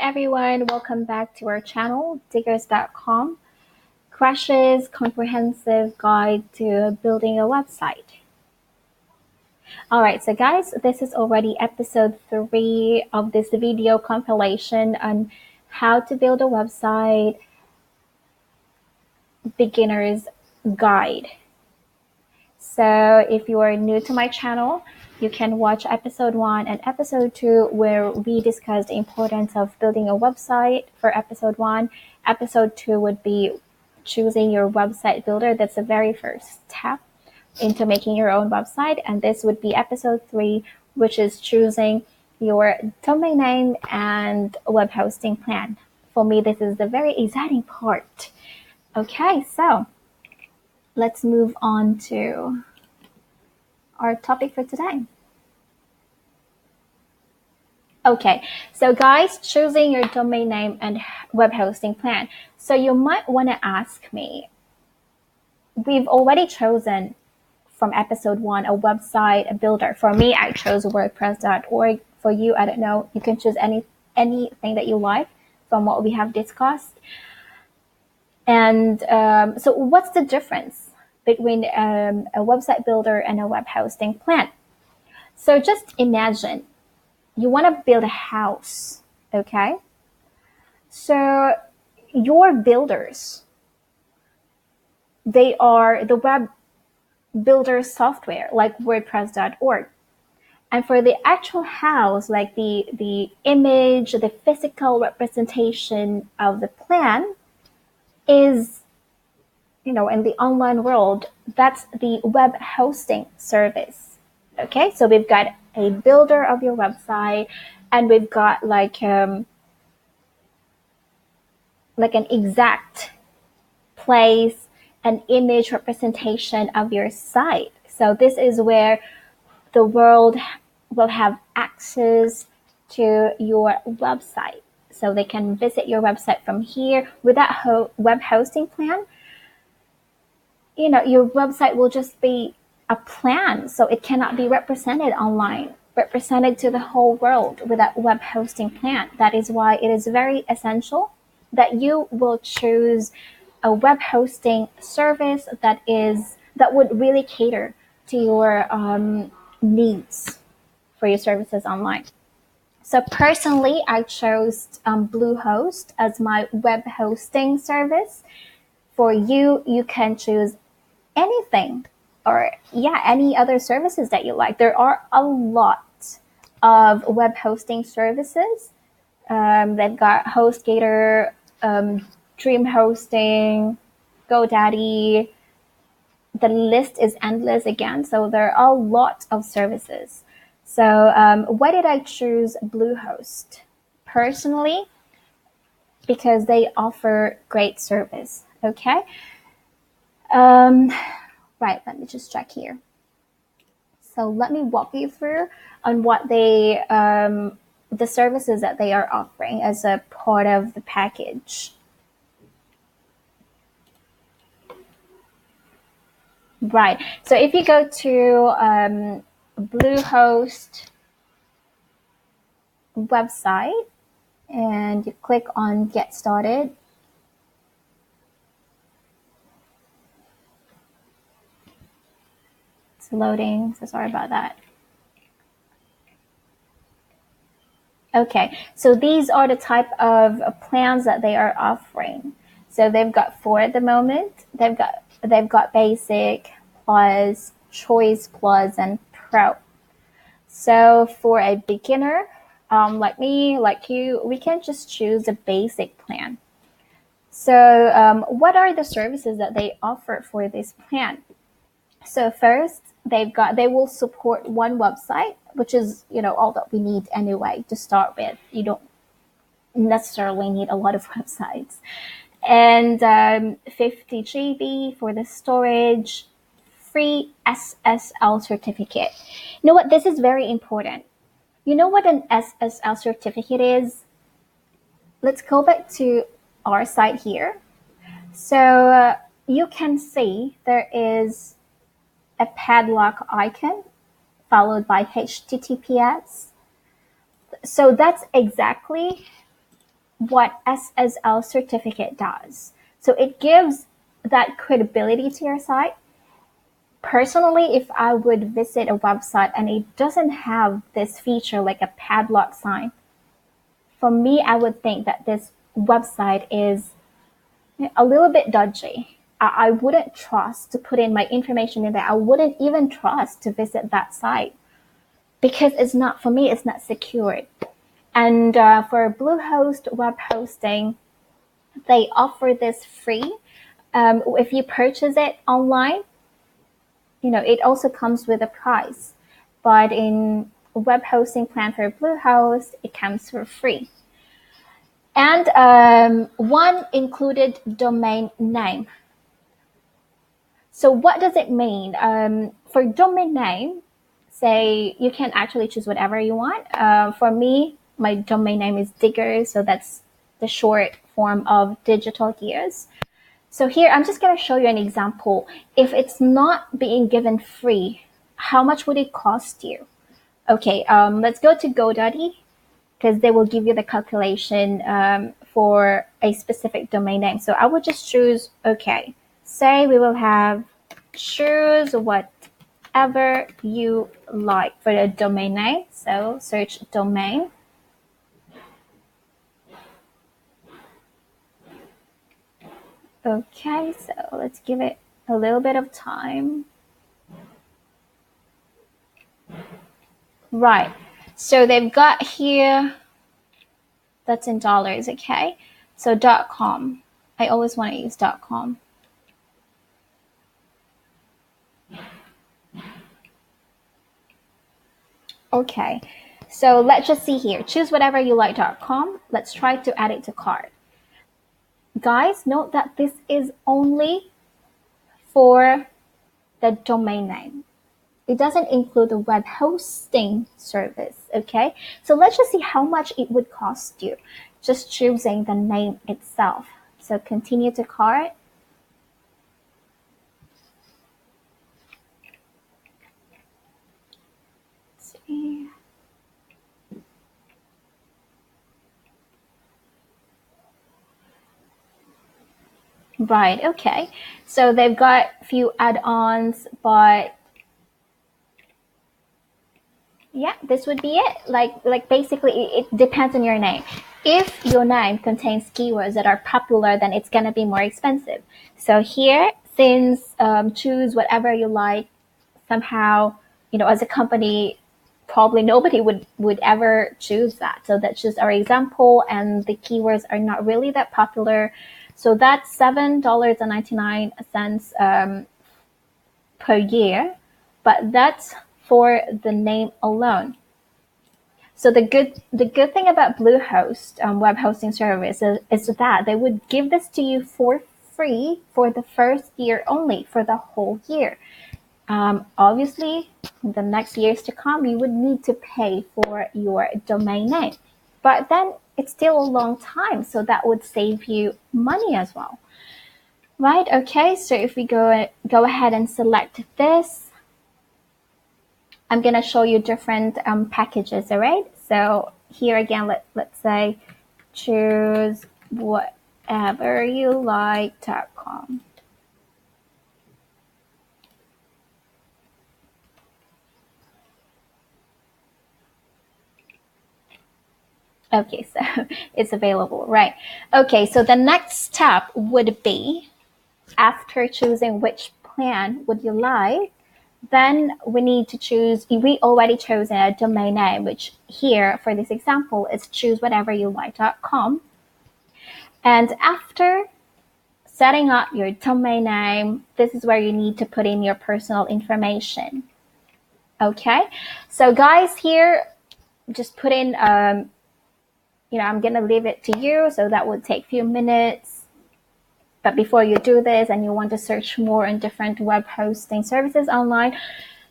everyone, welcome back to our channel, diggers.com, Crash's comprehensive guide to building a website. Alright, so guys, this is already episode 3 of this video compilation on how to build a website, beginner's guide. So if you are new to my channel, you can watch episode 1 and episode 2 where we discussed the importance of building a website for episode 1. Episode 2 would be choosing your website builder. That's the very first step into making your own website. And this would be episode 3, which is choosing your domain name and web hosting plan. For me, this is the very exciting part. Okay, so let's move on to our topic for today. Okay, so guys, choosing your domain name and web hosting plan. So you might want to ask me, we've already chosen from episode 1 a website builder. For me, I chose WordPress.org. For you, I don't know, you can choose anything that you like from what we have discussed. And so what's the difference between a website builder and a web hosting plan? So just imagine you want to build a house, okay? So your builders, they are the web builder software like WordPress.org. And for the actual house, like the image, the physical representation of the plan is, in the online world, that's the web hosting service. Okay, so we've got a builder of your website, and we've got like an exact place and image representation of your site. So this is where the world will have access to your website. So they can visit your website from here. With that web hosting plan, your website will just be a plan, so it cannot be represented online, represented to the whole world with that web hosting plan. That is why it is very essential that you will choose a web hosting service that would really cater to your needs for your services online. So personally, I chose Bluehost as my web hosting service. For you, you can choose anything or any other services that you like. There are a lot of web hosting services. They've got HostGator, Dream Hosting, GoDaddy. The list is endless again. So there are a lot of services. So why did I choose Bluehost? Personally, because they offer great service. Okay. Right, let me just check here. So let me walk you through on what the services that they are offering as a part of the package. Right, so if you go to Bluehost website and you click on Get Started, it's loading, so sorry about that. Okay, so these are the type of plans that they are offering. So they've got 4 at the moment. They've got Basic, Plus, Choice Plus, and Pro. So for a beginner, like me, like you, we can just choose a basic plan. So what are the services that they offer for this plan? So first, they will support one website, which is, all that we need anyway to start with. You don't necessarily need a lot of websites. And 50 GB for the storage, free SSL certificate. You know what? This is very important. You know what an SSL certificate is? Let's go back to our site here. So you can see there is a padlock icon followed by HTTPS. So that's exactly what SSL certificate does. So it gives that credibility to your site. Personally, if I would visit a website and it doesn't have this feature like a padlock sign, for me, I would think that this website is a little bit dodgy. I wouldn't trust to put in my information in there. I wouldn't even trust to visit that site because it's not, for me, it's not secured. And for Bluehost web hosting, they offer this free. If you purchase it online, it also comes with a price. But in web hosting plan for Bluehost, it comes for free. And one included domain name. So what does it mean? For domain name, say you can actually choose whatever you want. For me, my domain name is Digger, so that's the short form of Digital Gears. So here, I'm just going to show you an example. If it's not being given free, how much would it cost you? Okay, let's go to GoDaddy because they will give you the calculation for a specific domain name. So I would just choose, okay, say we will have choose whatever you like for the domain name. So search domain. Okay, so let's give it a little bit of time. Right, so they've got here, that's in dollars, okay? So .com, I always want to use .com. Okay, so let's just see here. Choose whatever you like .com. Let's try to add it to cart. Guys, note that this is only for the domain name. It doesn't include the web hosting service, okay? So let's just see how much it would cost you just choosing the name itself. So continue to cart. Let's see. Right, okay. So they've got a few add-ons, but yeah, this would be it. Like basically, it depends on your name. If your name contains keywords that are popular, then it's going to be more expensive. So here, since choose whatever you like, somehow, as a company, probably nobody would ever choose that. So that's just our example, and the keywords are not really that popular. So that's $7.99 per year, but that's for the name alone. So the good thing about Bluehost web hosting service is that they would give this to you for free for the first year only, for the whole year. Obviously, the next years to come, you would need to pay for your domain name. But then it's still a long time, so that would save you money as well. Right, okay, so if we go ahead and select this, I'm going to show you different packages, all right? So here again, let's say choose whatever you like.com. Okay, so it's available, right? Okay, so the next step would be, after choosing which plan would you like, then we need to choose, we already chosen a domain name, which here for this example is choose whatever you like.com. And after setting up your domain name, this is where you need to put in your personal information. Okay, so guys, here, just put in, I'm going to leave it to you, so that would take a few minutes. But before you do this and you want to search more on different web hosting services online,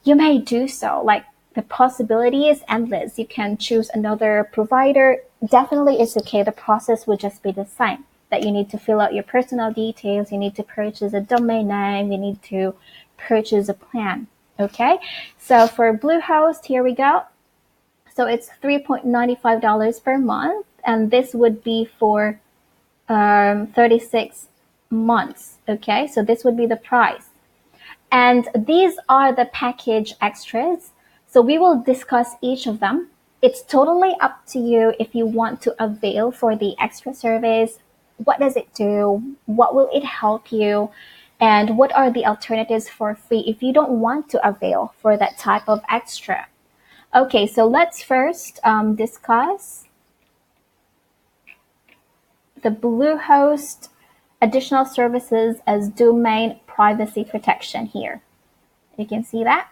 you may do so. Like, the possibility is endless. You can choose another provider. Definitely it's okay. The process would just be the same, that you need to fill out your personal details. You need to purchase a domain name. You need to purchase a plan. Okay. So for Bluehost, here we go. So it's $3.95 per month. and this would be for 36 months. Okay, so this would be the price. And these are the package extras. So we will discuss each of them. It's totally up to you if you want to avail for the extra service. What does it do? What will it help you? And what are the alternatives for free if you don't want to avail for that type of extra? Okay, so let's first discuss the Bluehost additional services as domain privacy protection here. You can see that.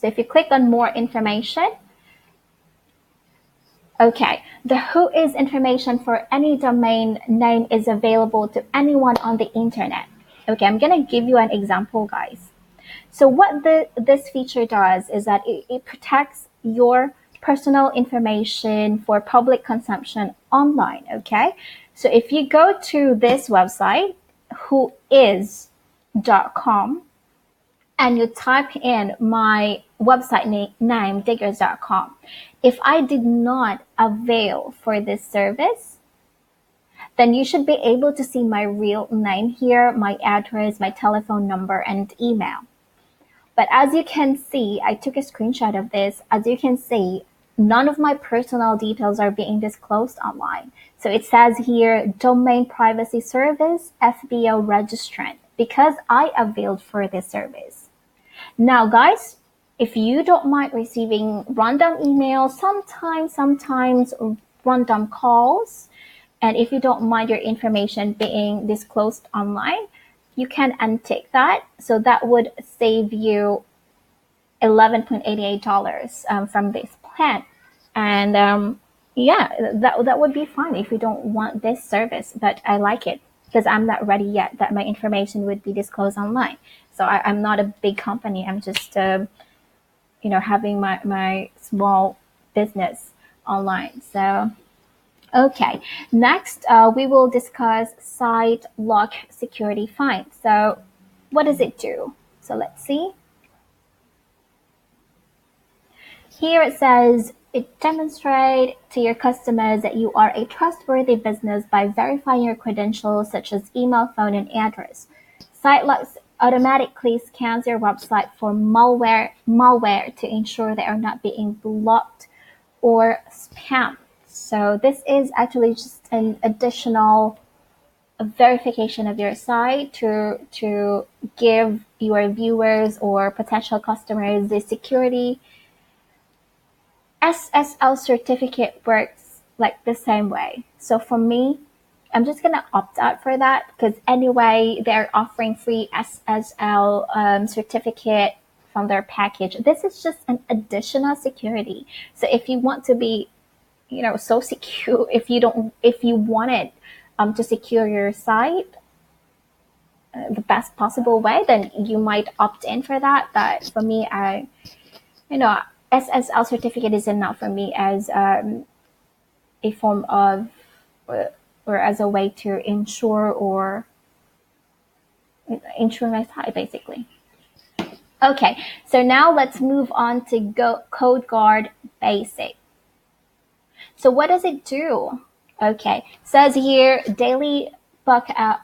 So if you click on more information, okay, the whois information for any domain name is available to anyone on the internet. Okay, I'm going to give you an example, guys. So what this feature does is that it protects your personal information for public consumption online, okay? So if you go to this website, whois.com, and you type in my website name, diggers.com, if I did not avail for this service, then you should be able to see my real name here, my address, my telephone number, and email. But as you can see, I took a screenshot of this. As you can see, none of my personal details are being disclosed online. So it says here, Domain Privacy Service, FBO Registrant, because I availed for this service. Now, guys, if you don't mind receiving random emails, sometimes random calls, and if you don't mind your information being disclosed online, you can untick that. So that would save you $11.88 from this plan. And yeah, that would be fine if you don't want this service, but I like it because I'm not ready yet that my information would be disclosed online. So I'm not a big company. I'm just, having my small business online. So, okay. Next, we will discuss site lock security find. So what does it do? So let's see. Here it says it demonstrates to your customers that you are a trustworthy business by verifying your credentials such as email, phone, and address. SiteLock automatically scans your website for malware to ensure they are not being blocked or spammed. So this is actually just an additional verification of your site to give your viewers or potential customers the security. SSL certificate works like the same way. So for me, I'm just gonna opt out for that because anyway, they're offering free SSL certificate from their package. This is just an additional security. So if you want to be, so secure, if you wanted to secure your site the best possible way, then you might opt in for that. But for me, SSL certificate is enough for me as a form of or as a way to ensure my site, basically. Okay, so now let's move on to CodeGuard Basic. So what does it do? Okay, says here daily backups,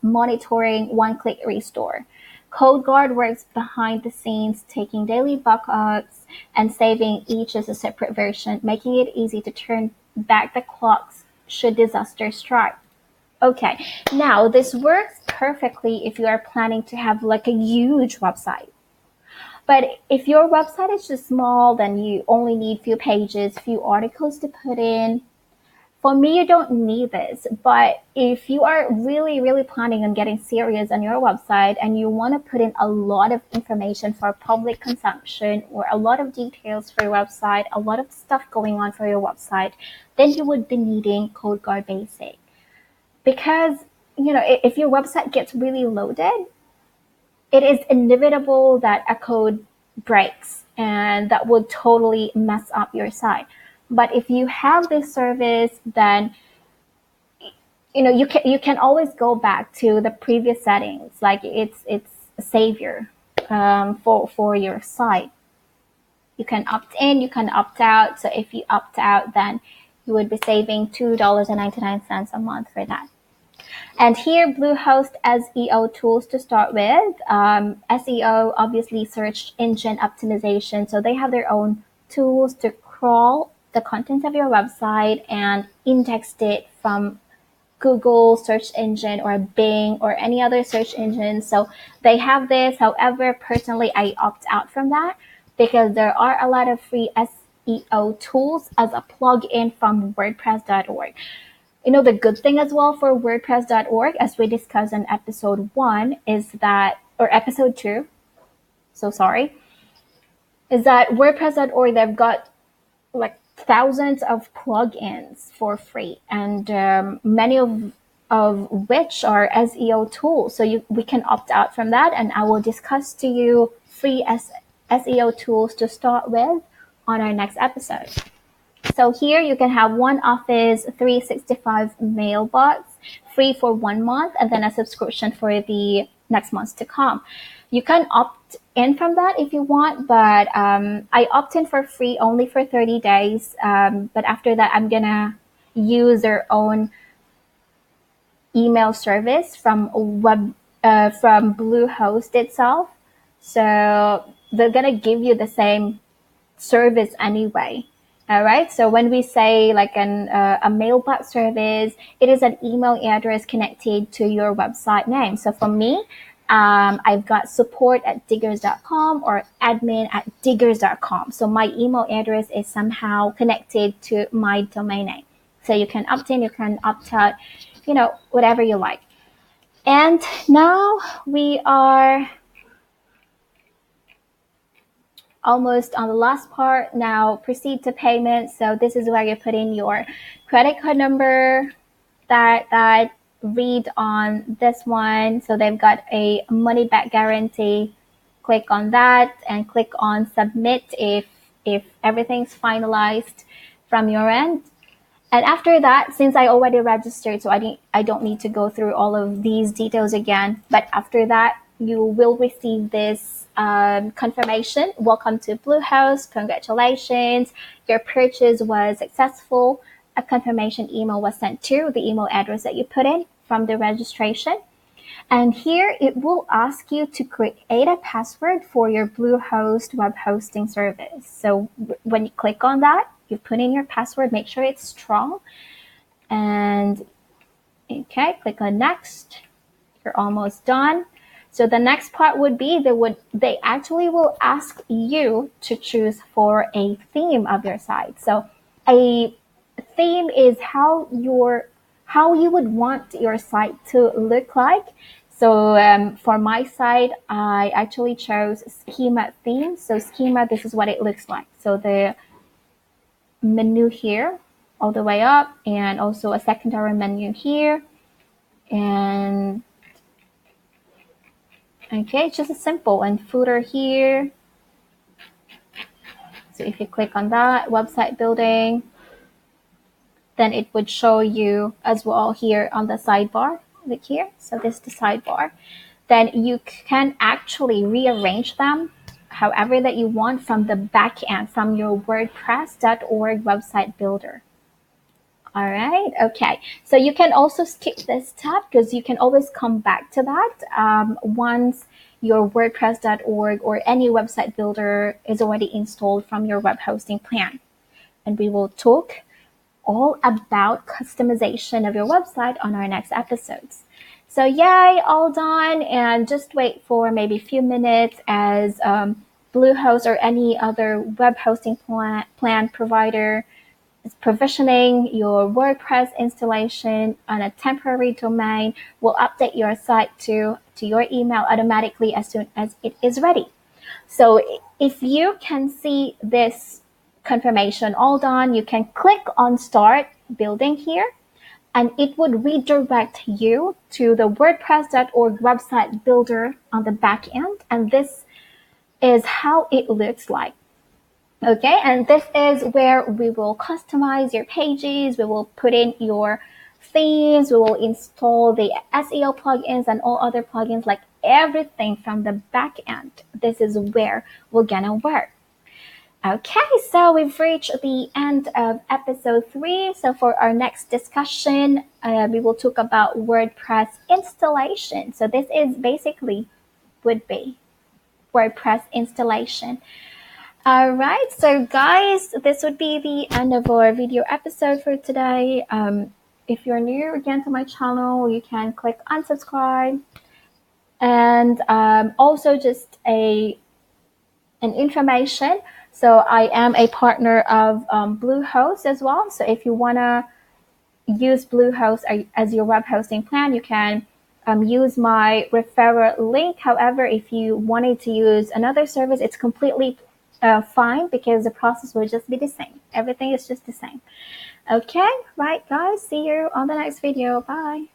monitoring, one-click restore. CodeGuard works behind the scenes, taking daily backups and saving each as a separate version, making it easy to turn back the clocks should disaster strike. Okay, now this works perfectly if you are planning to have like a huge website. But if your website is just small, then you only need few pages, few articles to put in. For me, you don't need this, but if you are really, really planning on getting serious on your website and you want to put in a lot of information for public consumption or a lot of details for your website, a lot of stuff going on for your website, then you would be needing CodeGuard Basic. Because, if your website gets really loaded, it is inevitable that a code breaks and that would totally mess up your site. But if you have this service, then you can always go back to the previous settings. Like it's a savior for your site. You can opt in, you can opt out. So if you opt out, then you would be saving $2.99 a month for that. And here, Bluehost SEO tools to start with. SEO, obviously search engine optimization. So they have their own tools to crawl the content of your website and index it from Google search engine or Bing or any other search engine. So they have this. However, personally, I opt out from that because there are a lot of free SEO tools as a plugin from WordPress.org. The good thing as well for WordPress.org, as we discussed in episode 1, is that, or episode 2, so sorry, is that WordPress.org, they've got like thousands of plugins for free, and many of which are SEO tools. So we can opt out from that, and I will discuss to you free SEO tools to start with on our next episode. So here you can have one Office 365 mailbox free for 1 month and then a subscription for the next months to come. You can opt in from that if you want, but I opt in for free only for 30 days. But after that, I'm going to use their own email service from Bluehost itself. So they're going to give you the same service anyway. All right. So when we say like a mailbox service, it is an email address connected to your website name. So for me, I've got support@diggers.com or admin@diggers.com. So my email address is somehow connected to my domain name. So you can opt in, you can opt out, whatever you like. And now we are almost on the last part. Now proceed to payment. So this is where you put in your credit card number that read on this one. So they've got a money back guarantee. Click on that and click on submit if everything's finalized from your end. And after that, since I already registered, so I don't need to go through all of these details again. But after that, you will receive this confirmation. Welcome to Bluehost. Congratulations. Your purchase was successful. A confirmation email was sent to the email address that you put in from the registration. And here it will ask you to create a password for your Bluehost web hosting service. So when you click on that, you put in your password, make sure it's strong. And okay, click on next. You're almost done. So the next part would be they actually will ask you to choose for a theme of your site. So a theme is how you would want your site to look like. So for my site, I actually chose schema theme. So schema, this is what it looks like. So the menu here all the way up, and also a secondary menu here, and okay, it's just a simple, and footer here. So if you click on that, website building, then it would show you as well here on the sidebar. Look here. So this is the sidebar. Then you can actually rearrange them however that you want from the back end, from your WordPress.org website builder. All right. Okay. So you can also skip this tab because you can always come back to that once your WordPress.org or any website builder is already installed from your web hosting plan. And we will talk all about customization of your website on our next episodes. So yay, all done. And just wait for maybe a few minutes as Bluehost or any other web hosting plan provider is provisioning your WordPress installation on a temporary domain. Will update your site to your email automatically as soon as it is ready. So if you can see this confirmation all done, you can click on start building here, and it would redirect you to the WordPress.org website builder on the back end. And this is how it looks like. Okay, and this is where we will customize your pages. We will put in your themes. We will install the SEO plugins and all other plugins, like everything from the back end. This is where we're gonna work. Okay, so we've reached the end of episode 3. So for our next discussion, we will talk about WordPress installation. So this is basically would be WordPress installation. All right, so guys, this would be the end of our video episode for today. If you're new again to my channel, you can click unsubscribe. And also just an information. So I am a partner of Bluehost as well. So if you want to use Bluehost as your web hosting plan, you can use my referral link. However, if you wanted to use another service, it's completely fine because the process will just be the same. Everything is just the same. Okay, right, guys. See you on the next video. Bye.